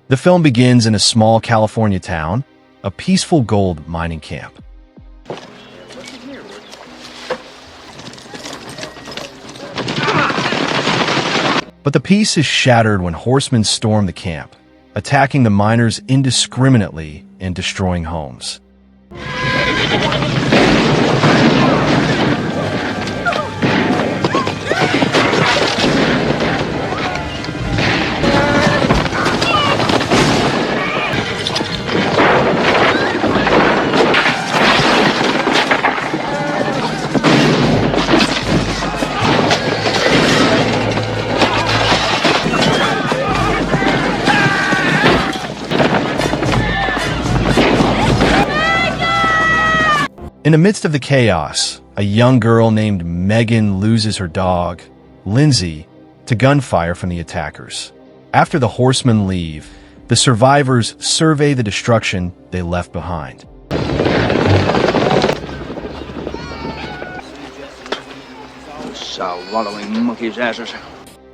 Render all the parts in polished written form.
The film begins in a small California town, a peaceful gold mining camp. But the peace is shattered when horsemen storm the camp, attacking the miners indiscriminately and destroying homes. In the midst of the chaos, a young girl named Megan loses her dog, Lindsay, to gunfire from the attackers. After the horsemen leave, the survivors survey the destruction they left behind. Wallowing monkey's asses.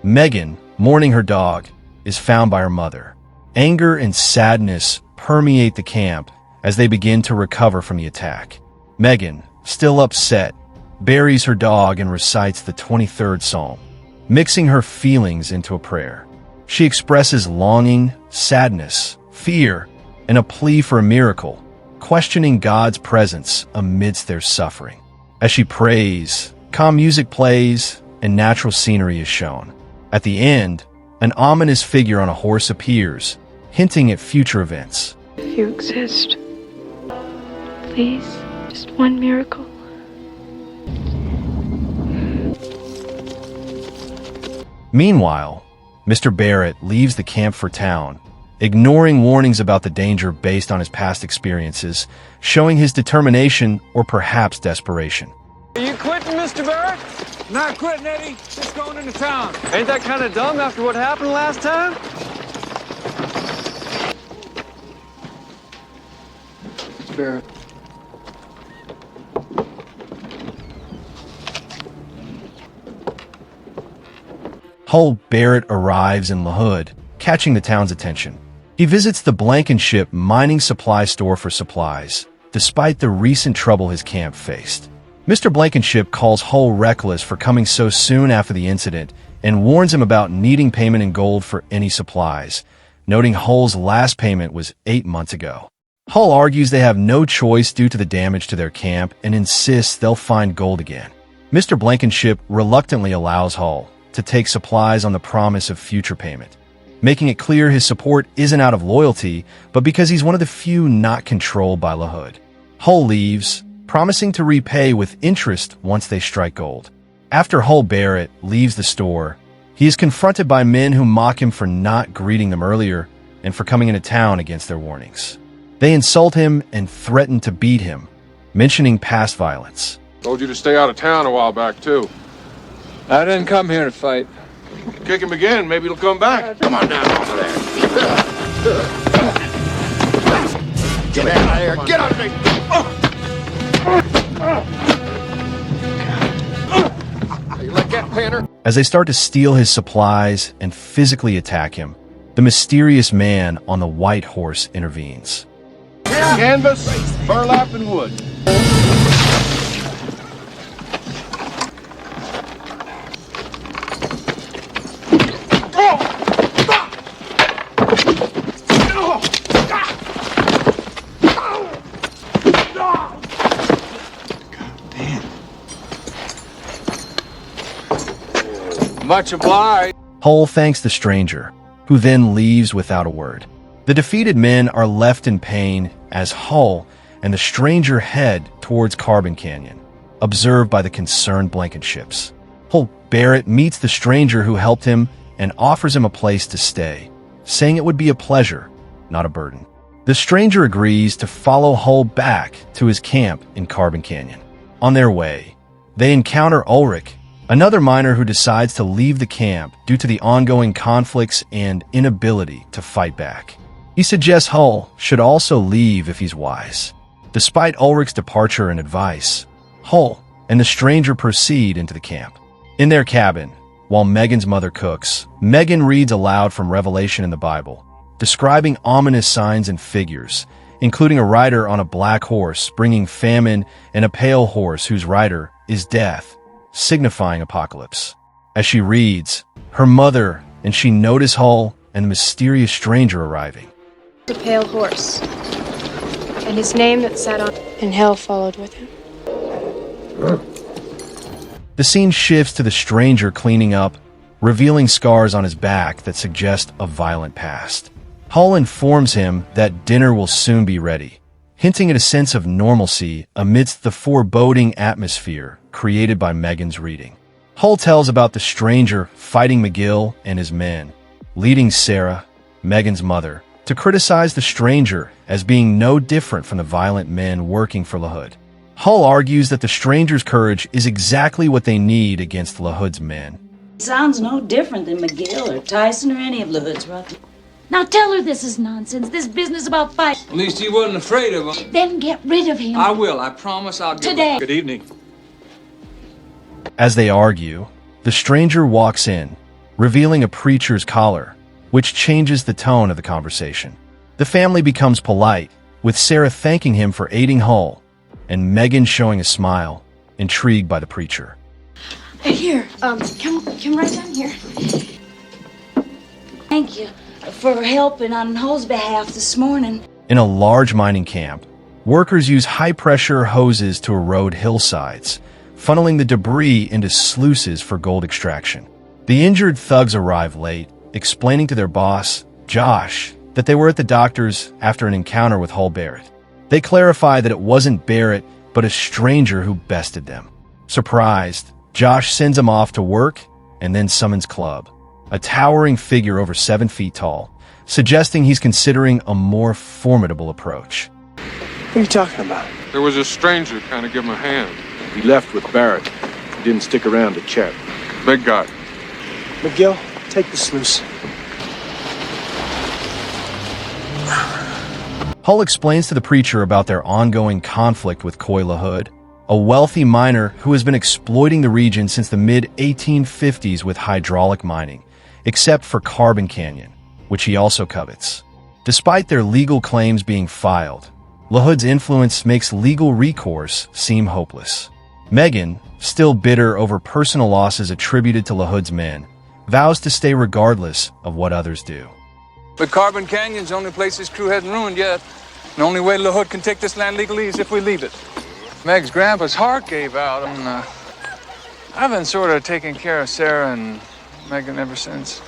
Megan, mourning her dog, is found by her mother. Anger and sadness permeate the camp as they begin to recover from the attack. Megan, still upset, buries her dog and recites the 23rd Psalm, mixing her feelings into a prayer. She expresses longing, sadness, fear, and a plea for a miracle, questioning God's presence amidst their suffering. As she prays, calm music plays and natural scenery is shown. At the end, an ominous figure on a horse appears, hinting at future events. If you exist, please. Just one miracle. Meanwhile, Mr. Barrett leaves the camp for town, ignoring warnings about the danger based on his past experiences, showing his determination or perhaps desperation. Are you quitting, Mr. Barrett? Not quitting, Eddie. Just going into town. Ain't that kind of dumb after what happened last time? Mr. Barrett. Hull Barrett arrives in La Hood, catching the town's attention. He visits the Blankenship mining supply store for supplies, despite the recent trouble his camp faced. Mr. Blankenship calls Hull reckless for coming so soon after the incident and warns him about needing payment in gold for any supplies, noting Hull's last payment was 8 months ago. Hull argues they have no choice due to the damage to their camp and insists they'll find gold again. Mr. Blankenship reluctantly allows Hull to take supplies on the promise of future payment, making it clear his support isn't out of loyalty, but because he's one of the few not controlled by La Hood. Hull leaves, promising to repay with interest once they strike gold. After Hull Barrett leaves the store, he is confronted by men who mock him for not greeting them earlier and for coming into town against their warnings. They insult him and threaten to beat him, mentioning past violence. Told you to stay out of town a while back, too. I didn't come here to fight. Kick him again, maybe he'll come back. Come on down over there. Get out of here. Get out of me. You like that, Panter? As they start to steal his supplies and physically attack him, the mysterious man on the white horse intervenes. Canvas, burlap, and wood. Much obliged. Hull thanks the stranger, who then leaves without a word. The defeated men are left in pain as Hull and the stranger head towards Carbon Canyon, observed by the concerned Blankenships. Hull Barrett meets the stranger who helped him and offers him a place to stay, saying it would be a pleasure, not a burden. The stranger agrees to follow Hull back to his camp in Carbon Canyon. On their way, they encounter Ulrich, another miner who decides to leave the camp due to the ongoing conflicts and inability to fight back. He suggests Hull should also leave if he's wise. Despite Ulrich's departure and advice, Hull and the stranger proceed into the camp. In their cabin, while Megan's mother cooks, Megan reads aloud from Revelation in the Bible, describing ominous signs and figures, including a rider on a black horse bringing famine and a pale horse whose rider is death, signifying apocalypse. As she reads, her mother and she notice Hull and the mysterious stranger arriving. The pale horse. And his name that sat on. And hell followed with him. The scene shifts to the stranger cleaning up, revealing scars on his back that suggest a violent past. Hull informs him that dinner will soon be ready, hinting at a sense of normalcy amidst the foreboding atmosphere created by Megan's reading. Hull tells about the stranger fighting McGill and his men, leading Sarah, Megan's mother, to criticize the stranger as being no different from the violent men working for La Hood. Hull argues that the stranger's courage is exactly what they need against La Hood's men. Sounds no different than McGill or Tyson or any of La Hood's brothers. Now tell her this is nonsense, this business about fight. At least he wasn't afraid of him. Then get rid of him. I will. I promise I'll get Today. Good evening. As they argue, the stranger walks in, revealing a preacher's collar, which changes the tone of the conversation. The family becomes polite, with Sarah thanking him for aiding Hull, and Megan showing a smile, intrigued by the preacher. Here, come right down here. Thank you for helping on Hull's behalf this morning. In a large mining camp, workers use high-pressure hoses to erode hillsides, funneling the debris into sluices for gold extraction. The injured thugs arrive late, explaining to their boss, Josh, that they were at the doctor's after an encounter with Hull Barrett. They clarify that it wasn't Barrett, but a stranger who bested them. Surprised, Josh sends him off to work and then summons Club, a towering figure over 7 feet tall, suggesting he's considering a more formidable approach. What are you talking about? There was a stranger trying to give him a hand. He left with Barrett. He didn't stick around to chat. Big guy. McGill, take the sluice. Hull explains to the preacher about their ongoing conflict with Coy La Hood, a wealthy miner who has been exploiting the region since the mid-1850s with hydraulic mining, except for Carbon Canyon, which he also covets. Despite their legal claims being filed, La Hood's influence makes legal recourse seem hopeless. Megan, still bitter over personal losses attributed to La Hood's men, vows to stay regardless of what others do. But Carbon Canyon's the only place his crew hasn't ruined yet. The only way La Hood can take this land legally is if we leave it. Meg's grandpa's heart gave out, and I've been sort of taking care of Sarah and Megan ever since.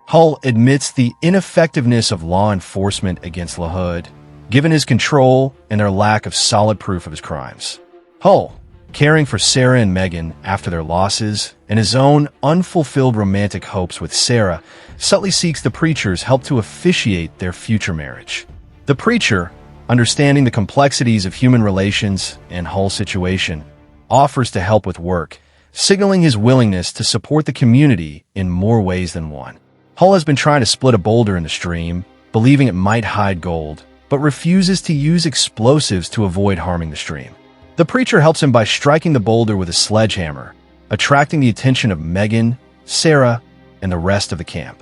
Hull admits the ineffectiveness of law enforcement against La Hood, given his control and their lack of solid proof of his crimes. Hull, caring for Sarah and Megan after their losses and his own unfulfilled romantic hopes with Sarah, subtly seeks the preacher's help to officiate their future marriage. The preacher, understanding the complexities of human relations and Hull's situation, offers to help with work, signaling his willingness to support the community in more ways than one. Hull has been trying to split a boulder in the stream, believing it might hide gold, but refuses to use explosives to avoid harming the stream. The preacher helps him by striking the boulder with a sledgehammer, attracting the attention of Megan, Sarah, and the rest of the camp.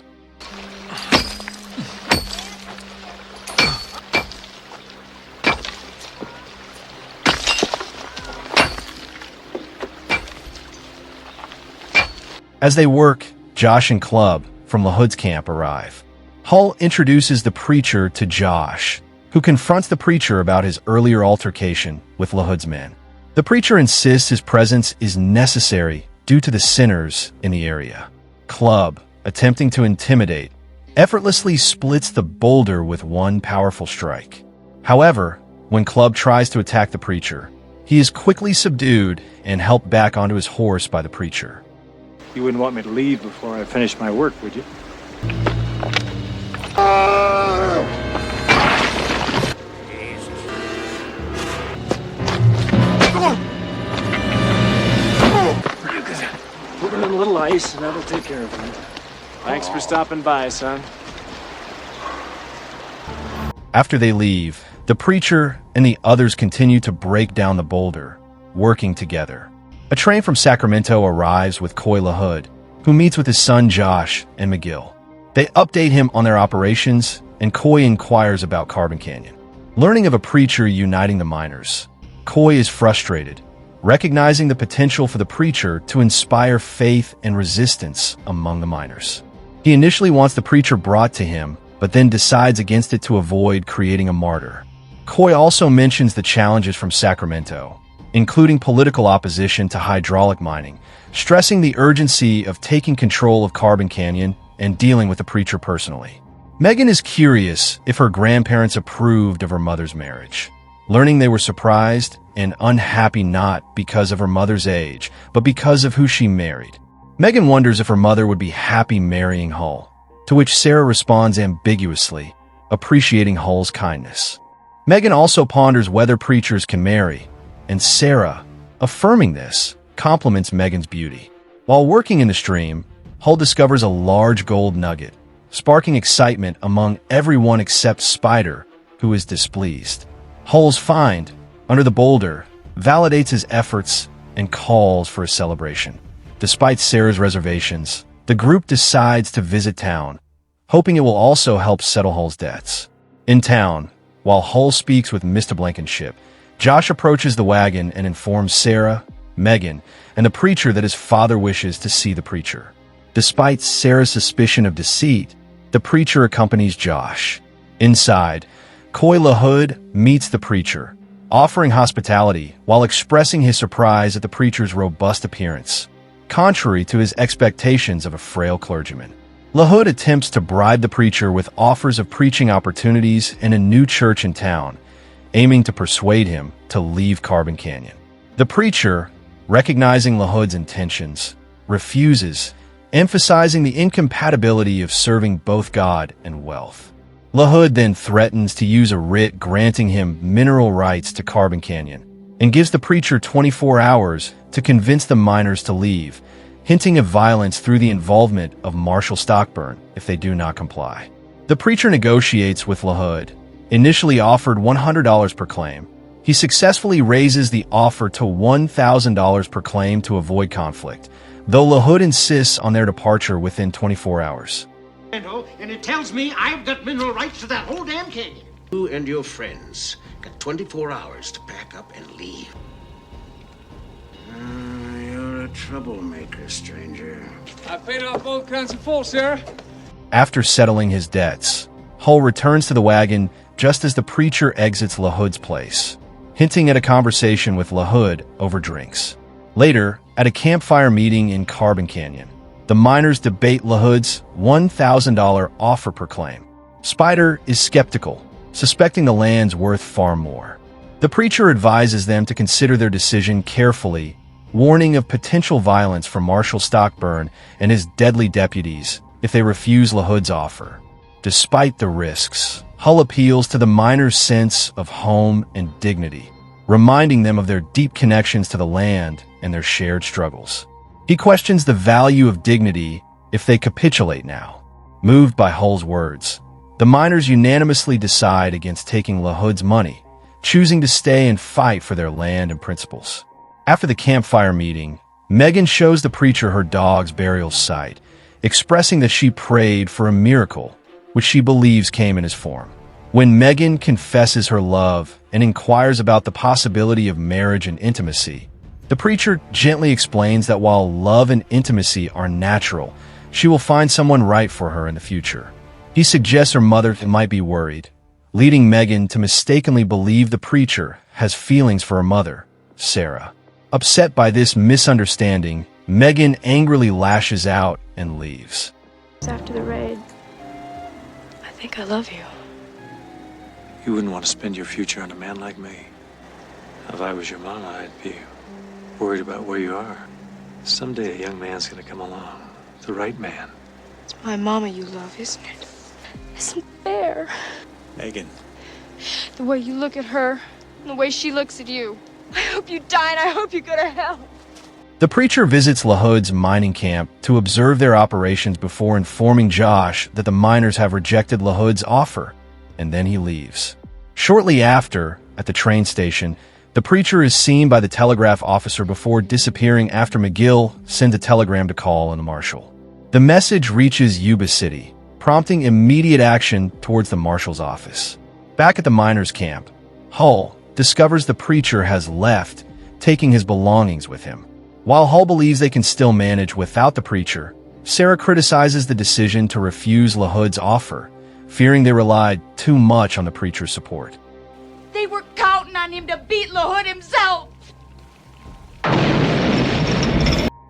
As they work, Josh and Club from La Hood's camp arrive. Hull introduces the preacher to Josh, who confronts the preacher about his earlier altercation with La Hood's men. The preacher insists his presence is necessary due to the sinners in the area. Club, attempting to intimidate, effortlessly splits the boulder with one powerful strike. However, when Club tries to attack the preacher, he is quickly subdued and helped back onto his horse by the preacher. You wouldn't want me to leave before I finish my work, would you? Put in a little ice and that'll take care of it. Thanks for stopping by, son. After they leave, the preacher and the others continue to break down the boulder, working together. A train from Sacramento arrives with Coy La Hood, who meets with his son Josh and McGill. They update him on their operations and Coy inquires about Carbon Canyon. Learning of a preacher uniting the miners, Coy is frustrated, recognizing the potential for the preacher to inspire faith and resistance among the miners. He initially wants the preacher brought to him, but then decides against it to avoid creating a martyr. Coy also mentions the challenges from Sacramento, including political opposition to hydraulic mining, stressing the urgency of taking control of Carbon Canyon and dealing with the preacher personally. Megan is curious if her grandparents approved of her mother's marriage, learning they were surprised and unhappy not because of her mother's age, but because of who she married. Megan wonders if her mother would be happy marrying Hull, to which Sarah responds ambiguously, appreciating Hull's kindness. Megan also ponders whether preachers can marry, and Sarah, affirming this, compliments Megan's beauty. While working in the stream, Hull discovers a large gold nugget, sparking excitement among everyone except Spider, who is displeased. Hull's find, under the boulder, validates his efforts and calls for a celebration. Despite Sarah's reservations, the group decides to visit town, hoping it will also help settle Hull's debts. In town, while Hull speaks with Mr. Blankenship, Josh approaches the wagon and informs Sarah, Megan, and the preacher that his father wishes to see the preacher. Despite Sarah's suspicion of deceit, the preacher accompanies Josh. Inside, Coy La Hood meets the preacher, offering hospitality while expressing his surprise at the preacher's robust appearance, contrary to his expectations of a frail clergyman. La Hood attempts to bribe the preacher with offers of preaching opportunities in a new church in town, aiming to persuade him to leave Carbon Canyon. The preacher, recognizing La Hood's intentions, refuses, emphasizing the incompatibility of serving both God and wealth. La Hood then threatens to use a writ granting him mineral rights to Carbon Canyon, and gives the preacher 24 hours to convince the miners to leave, hinting of violence through the involvement of Marshall Stockburn if they do not comply. The preacher negotiates with La Hood, initially offered $100 per claim. He successfully raises the offer to $1,000 per claim to avoid conflict, though La Hood insists on their departure within 24 hours. And it tells me I've got mineral rights to that whole damn canyon. You and your friends got 24 hours to pack up and leave. You're a troublemaker, stranger. I paid off both kinds of full, Sarah. After settling his debts, Hull returns to the wagon just as the preacher exits La Hood's place, hinting at a conversation with La Hood over drinks. Later, at a campfire meeting in Carbon Canyon, the miners debate La Hood's $1,000 offer per claim. Spider is skeptical, suspecting the land's worth far more. The preacher advises them to consider their decision carefully, warning of potential violence from Marshall Stockburn and his deadly deputies if they refuse La Hood's offer. Despite the risks, Hull appeals to the miners' sense of home and dignity, reminding them of their deep connections to the land and their shared struggles. He questions the value of dignity if they capitulate now. Moved by Hull's words, the miners unanimously decide against taking La Hood's money, choosing to stay and fight for their land and principles. After the campfire meeting, Megan shows the preacher her dog's burial site, expressing that she prayed for a miracle, which she believes came in his form. When Megan confesses her love and inquires about the possibility of marriage and intimacy, the preacher gently explains that while love and intimacy are natural, she will find someone right for her in the future. He suggests her mother might be worried, leading Megan to mistakenly believe the preacher has feelings for her mother, Sarah. Upset by this misunderstanding, Megan angrily lashes out and leaves. After the raid, I think I love you. You wouldn't want to spend your future on a man like me. If I was your mama, I'd be worried about where you are. Someday a young man's gonna come along. The right man. It's my mama you love, isn't it? Isn't fair. Megan. The way you look at her, and the way she looks at you. I hope you die and I hope you go to hell. The preacher visits La Hood's mining camp to observe their operations before informing Josh that the miners have rejected La Hood's offer, and then he leaves. Shortly after, at the train station, the preacher is seen by the telegraph officer before disappearing after McGill sends a telegram to call on the marshal. The message reaches Yuba City, prompting immediate action towards the marshal's office. Back at the miners' camp, Hull discovers the preacher has left, taking his belongings with him. While Hull believes they can still manage without the preacher, Sarah criticizes the decision to refuse La Hood's offer, fearing they relied too much on the preacher's support. They were counting on him to beat La Hood himself.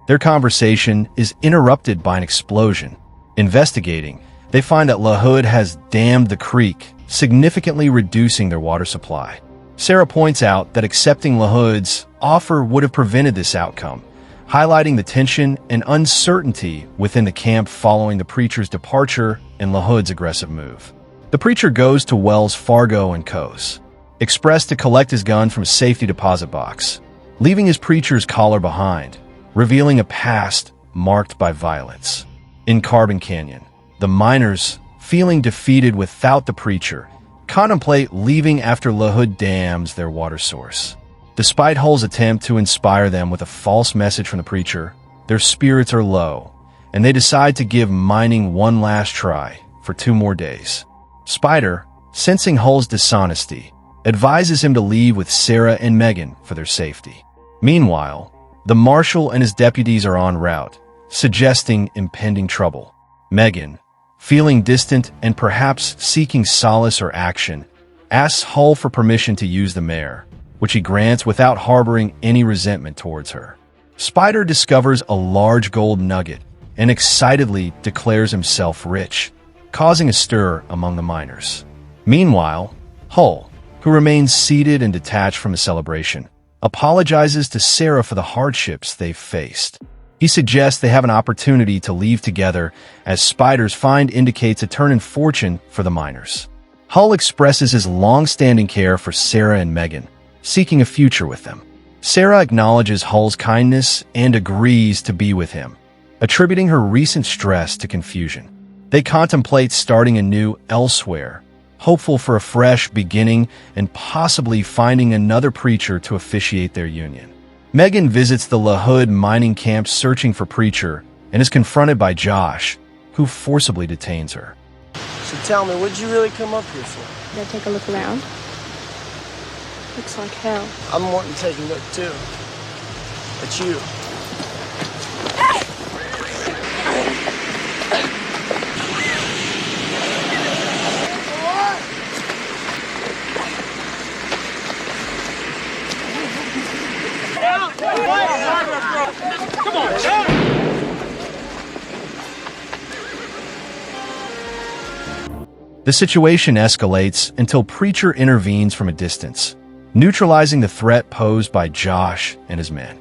Their conversation is interrupted by an explosion. Investigating, they find that La Hood has dammed the creek, significantly reducing their water supply. Sarah points out that accepting La Hood's offer would have prevented this outcome, highlighting the tension and uncertainty within the camp following the preacher's departure and La Hood's aggressive move. The preacher goes to Wells Fargo and Co's Express to collect his gun from a safety deposit box, leaving his preacher's collar behind, revealing a past marked by violence. In Carbon Canyon, the miners, feeling defeated without the preacher, contemplate leaving after La Hood dams their water source. Despite Hull's attempt to inspire them with a false message from the preacher, their spirits are low, and they decide to give mining one last try for 2 more days. Spider, sensing Hull's dishonesty, advises him to leave with Sarah and Megan for their safety. Meanwhile, the marshal and his deputies are en route, suggesting impending trouble. Megan, feeling distant and perhaps seeking solace or action, asks Hull for permission to use the mare, which he grants without harboring any resentment towards her. Spider discovers a large gold nugget and excitedly declares himself rich, causing a stir among the miners. Meanwhile, Hull, who remains seated and detached from the celebration, apologizes to Sarah for the hardships they've faced. He suggests they have an opportunity to leave together, as Spider's find indicates a turn in fortune for the miners. Hull expresses his long-standing care for Sarah and Megan, seeking a future with them. Sarah acknowledges Hull's kindness and agrees to be with him, attributing her recent stress to confusion. They contemplate starting anew elsewhere, hopeful for a fresh beginning and possibly finding another preacher to officiate their union. Megan visits the La Hood mining camp searching for preacher and is confronted by Josh, who forcibly detains her. So tell me, what'd you really come up here for? Did I take a look around? Looks like hell. I'm wanting to take a look too. At you. Come on, Chuck! The situation escalates until Preacher intervenes from a distance, neutralizing the threat posed by Josh and his men.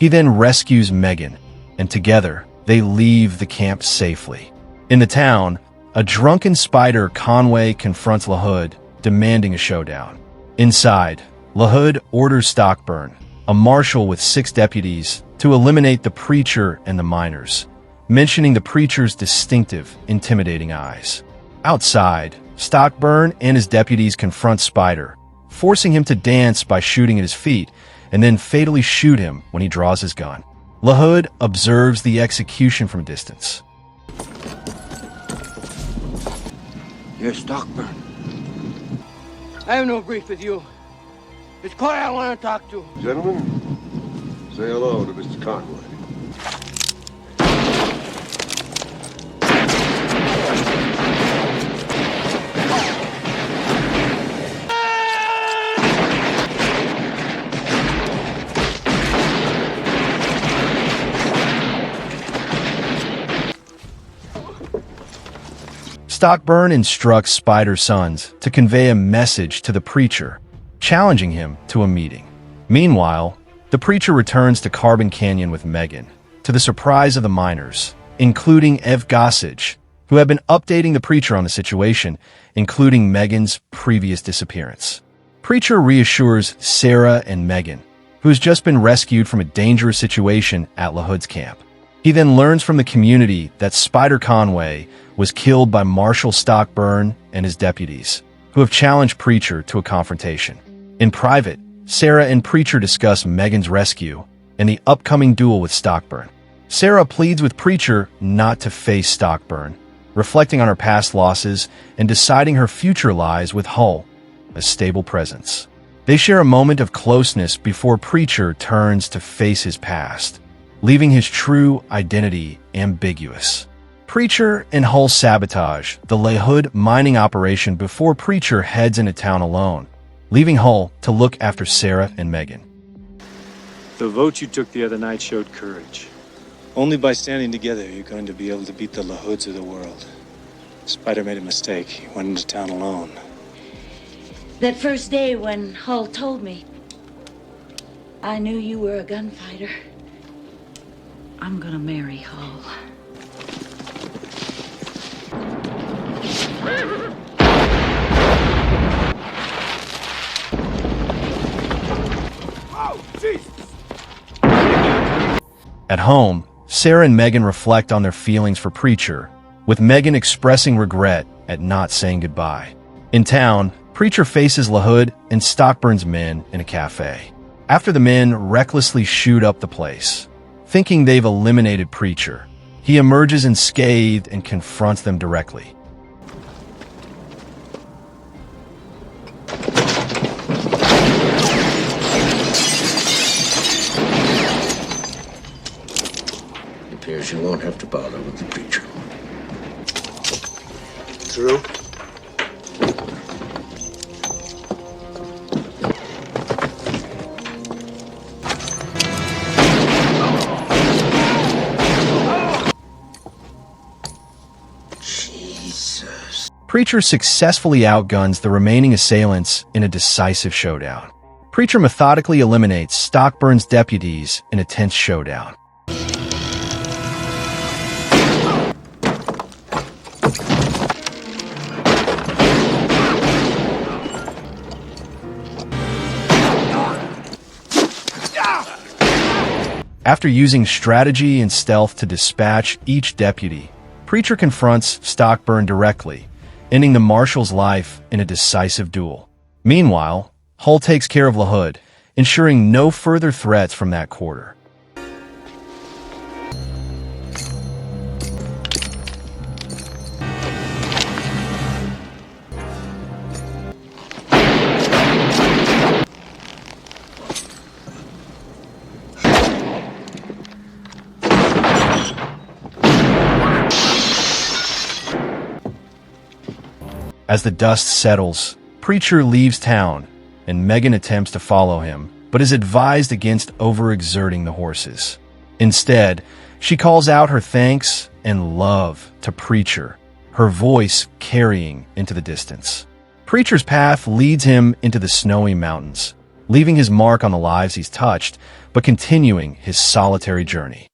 He then rescues Megan, and together they leave the camp safely. In the town, a drunken Spider Conway confronts La Hood, demanding a showdown. Inside, La Hood orders Stockburn, a marshal with 6 deputies, to eliminate the preacher and the miners, mentioning the preacher's distinctive, intimidating eyes. Outside, Stockburn and his deputies confront Spider, forcing him to dance by shooting at his feet, and then fatally shoot him when he draws his gun. La Hood observes the execution from a distance. You're Stockburn. I have no grief with you. It's Clay I want to talk to. Gentlemen, say hello to Mr. Conway. Stockburn instructs Spider's sons to convey a message to the preacher, challenging him to a meeting. Meanwhile, the preacher returns to Carbon Canyon with Megan, to the surprise of the miners, including Ev Gossage, who have been updating the preacher on the situation, including Megan's previous disappearance. Preacher reassures Sarah and Megan, who has just been rescued from a dangerous situation at La Hood's camp. He then learns from the community that Spider Conway was killed by Marshal Stockburn and his deputies, who have challenged Preacher to a confrontation. In private, Sarah and Preacher discuss Megan's rescue and the upcoming duel with Stockburn. Sarah pleads with Preacher not to face Stockburn, reflecting on her past losses and deciding her future lies with Hull, a stable presence. They share a moment of closeness before Preacher turns to face his past, leaving his true identity ambiguous. Preacher and Hull sabotage the La Hood mining operation before Preacher heads into town alone, leaving Hull to look after Sarah and Megan. The vote you took the other night showed courage. Only by standing together you're going to be able to beat the La Hoods of the world. Spider made a mistake. He went into town alone. That first day when Hull told me, I knew you were a gunfighter. I'm gonna marry Hull. At home, Sarah and Megan reflect on their feelings for Preacher, with Megan expressing regret at not saying goodbye. In town, Preacher faces La Hood and Stockburn's men in a cafe. After the men recklessly shoot up the place, thinking they've eliminated Preacher, he emerges unscathed and confronts them directly. It appears you won't have to bother with the Preacher. True. Preacher successfully outguns the remaining assailants in a decisive showdown. Preacher methodically eliminates Stockburn's deputies in a tense showdown. After using strategy and stealth to dispatch each deputy, Preacher confronts Stockburn directly, ending the marshal's life in a decisive duel. Meanwhile, Hull takes care of La Hood, ensuring no further threats from that quarter. As the dust settles, Preacher leaves town, and Megan attempts to follow him, but is advised against overexerting the horses. Instead, she calls out her thanks and love to Preacher, her voice carrying into the distance. Preacher's path leads him into the snowy mountains, leaving his mark on the lives he's touched, but continuing his solitary journey.